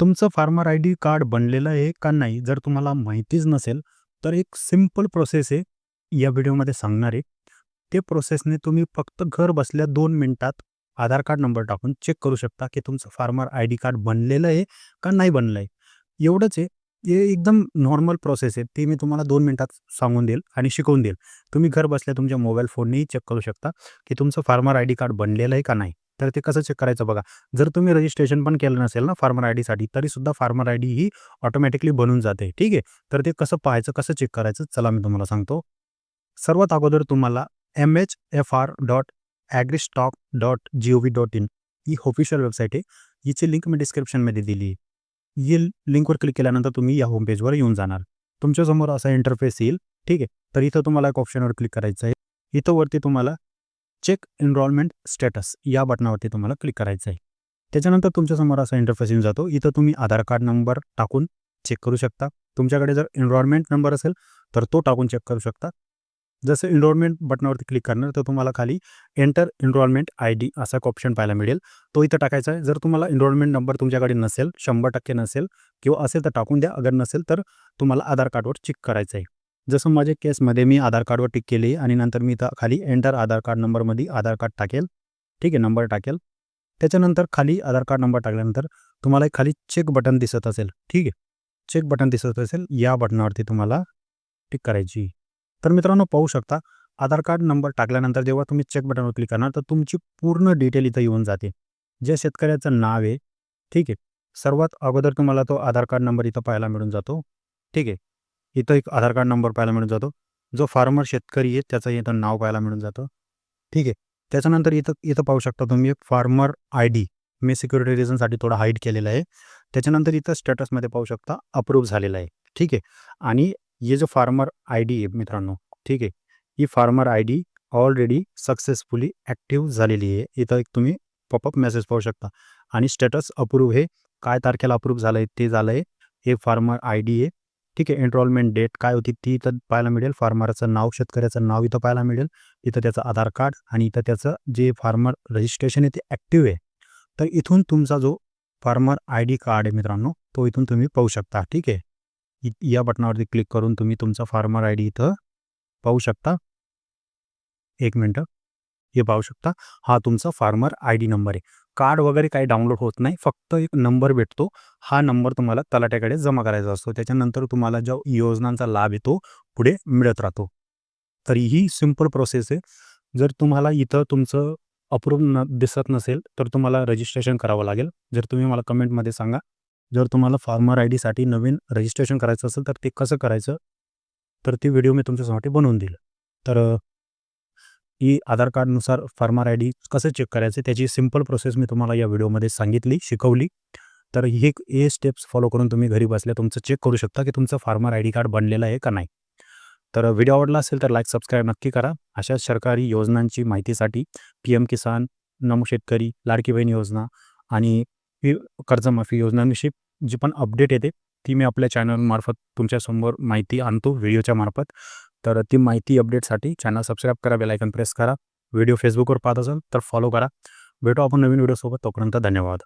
तुमचं farmer ID card बनलेलं आहे का नाही, जर तुम्हाला माहितीच नसेल, तर एक सिंपल प्रोसेस आहे, या व्हिडिओमध्ये सांगणार आहे. ते प्रोसेसने तुम्ही फक्त घर बसल्या 2 मिनिटात आधार कार्ड नंबर टाकून चेक करू शकता, की तुमचं फार्मर आय-डी कार्ड बनलेलं आहे का नाही बनलं आहे. एवढंच आहे. हे एकदम नॉर्मल प्रोसेस आहे. ती मी तुम्हाला 2 मिनिटात सांगून देईल आणि शिकवून देईल. तुम्ही घर बसल्या तुमच्या मोबाईल फोननेही चेक करू शकता, की तुमचं फार्मर आय-डी कार्ड बनलेलं आहे का नाही. तर ते कसं चेक करायचं बघा. जर तुम्ही रजिस्ट्रेशन पण केलं नसेल ना फार्मर आय-डीसाठी, तरीसुद्धा फार्मर आय-डी ही ऑटोमॅटिकली बनून जाते. ठीक आहे. तर ते कसं पाहायचं, कसं चेक करायचं, चला मी तुम्हाला सांगतो. सर्वात अगोदर तुम्हाला mhfr.agristock.gov.in ही ऑफिशियल वेबसाईट आहे. हिची लिंक मी डिस्क्रिप्शनमध्ये दिली आहे. ही लिंकवर क्लिक केल्यानंतर तुम्ही या होम पेजवर येऊन जाणार. तुमच्यासमोर असा इंटरफेस येईल. ठीक आहे. तर इथं तुम्हाला एक ऑप्शनवर क्लिक करायचं आहे. इथं वरती तुम्हाला चेक एनरोलमेंट स्टेटस या बटनावरती तुम्हाला क्लिक करायचं आहे. त्याच्यानंतर तुमच्यासमोर असा इंटरफेस येऊन जातो. इथं तुम्ही आधार कार्ड नंबर टाकून चेक करू शकता. तुमच्याकडे जर एनरोलमेंट नंबर असेल, तर तो टाकून चेक करू शकता. जसं एनरोलमेंट बटनावरती क्लिक करणार, तर तुम्हाला खाली एंटर एनरोलमेंट आय-डी असा एक ऑप्शन पाहायला मिळेल. तो इथं टाकायचा आहे. जर तुम्हाला एनरोलमेंट नंबर तुमच्याकडे नसेल, 100% नसेल किंवा असेल तर टाकून द्या. अगर नसेल तर तुम्हाला आधार कार्डवर टिक करायचं आहे. जसं माझ्या केसमध्ये मी आधार कार्डवर टिक केली आणि नंतर मी इथं खाली एंटर आधार कार्ड नंबरमध्ये आधार कार्ड टाकेल. ठीक आहे, नंबर टाकेल. त्याच्यानंतर खाली आधार कार्ड नंबर टाकल्यानंतर तुम्हाला एक खाली चेक बटन दिसत असेल. ठीक आहे. चेक बटन दिसत असेल, या बटनावरती तुम्हाला टिक करायची. तर मित्रांनो पाहू शकता, आधार कार्ड नंबर टाकल्यानंतर जेव्हा तुम्ही चेक बटनवर क्लिक करणार, तर तुमची पूर्ण डिटेल इथं येऊन जाते. जे शेतकऱ्याचं नाव आहे, ठीक आहे. सर्वात अगोदर तुम्हाला तो आधार कार्ड नंबर इथं पाहायला मिळून जातो. ठीक आहे. इथं एक आधार कार्ड नंबर पाहायला मिळून जातो. जो फार्मर शेतकरी आहे त्याचं इथं नाव पाहायला मिळून जातं. ठीक आहे. त्याच्यानंतर इथं इथं पाहू शकता तुम्ही एक फार्मर आय-डी मी सिक्युरिटी रिझनसाठी थोडा हाईड केलेला आहे. त्याच्यानंतर इथं स्टेटसमध्ये पाहू शकता अप्रूव्ह झालेला आहे. ठीक आहे. आणि हे जो फार्मर आय-डी आहे मित्रांनो, ठीक आहे. ही farmer ID already successfully active झालेली आहे. इथं एक तुम्ही पॉपअप मेसेज पाहू शकता आणि स्टेटस अप्रूव्ह आहे. काय तारखेला अप्रूव्ह झालं आहे ते झालं आहे. हे फार्मर आय-डी आहे. ठीक आहे. एनरोलमेंट डेट काय होती ती इथं पाहायला मिळेल. फार्मरचं नाव, शेतकऱ्याचं नाव इथं पाहायला मिळेल. इथं त्याचं आधार कार्ड आणि इथं त्याचं जे फार्मर रजिस्ट्रेशन आहे ते ॲक्टिव्ह आहे. तर इथून तुमचा जो फार्मर आय-डी कार्ड आहे मित्रांनो, तो इथून तुम्ही पाहू शकता. ठीक आहे. या बटनावरती क्लिक करून तुम्ही तुमचा फार्मर आय-डी इथं पाहू शकता. 1 मिनिटं. हे पाहू शकता. हा तुमचा फार्मर आय-डी नंबर आहे. कार्ड वगैरे काही डाउनलोड होत नाही. फक्त एक नंबर भेटतो. हा नंबर तुम्हाला तलाठ्याकडे जमा करायचा असतो. त्याच्यानंतर तुम्हाला ज्या योजनांचा लाभ आहे पुढे मिळत राहतो. तर ही सिंपल प्रोसेस आहे. जर तुम्हाला इथं तुमचं अप्रूव्ह दिसत नसेल, तर तुम्हाला रजिस्ट्रेशन करावं लागेल. जर तुम्ही मला कमेंटमध्ये सांगा. जर तुम्हाला फार्मर आय-डीसाठी नवीन रजिस्ट्रेशन करायचं असेल, तर ते कसं करायचं? तर ती व्हिडिओ मी तुमच्यासाठी बनवून देईल. तर ही आधार कार्डनुसार फार्मर आय-डी कसं चेक करायचं त्याची सिंपल प्रोसेस मी तुम्हाला या व्हिडिओमध्ये सांगितली, शिकवली. तर हे स्टेप्स फॉलो करून तुम्ही घरी बसल्या तुमचं चेक करू शकता, की तुमचं फार्मर आय-डी कार्ड बनलेलं आहे का नाही. तर व्हिडिओ आवडला असेल तर लाईक, सबस्क्राईब नक्की करा. अशाच सरकारी योजनांची माहितीसाठी PM किसान, नमो शेतकरी, लाडकी बहीण योजना आणि ही कर्जमाफी योजनांविषयी जी पण अपडेट येते, ती मी आपल्या चॅनलमार्फत तुमच्यासमोर माहिती आणतो व्हिडिओच्या मार्फत. तर ती माहिती अपडेटसाठी चॅनल सबस्क्राईब करा, बेल आयकॉन प्रेस करा. व्हिडिओ Facebookवर पाहत असाल तर फॉलो करा. भेटू आपण नवीन व्हिडिओसोबत. तोपर्यंत धन्यवाद.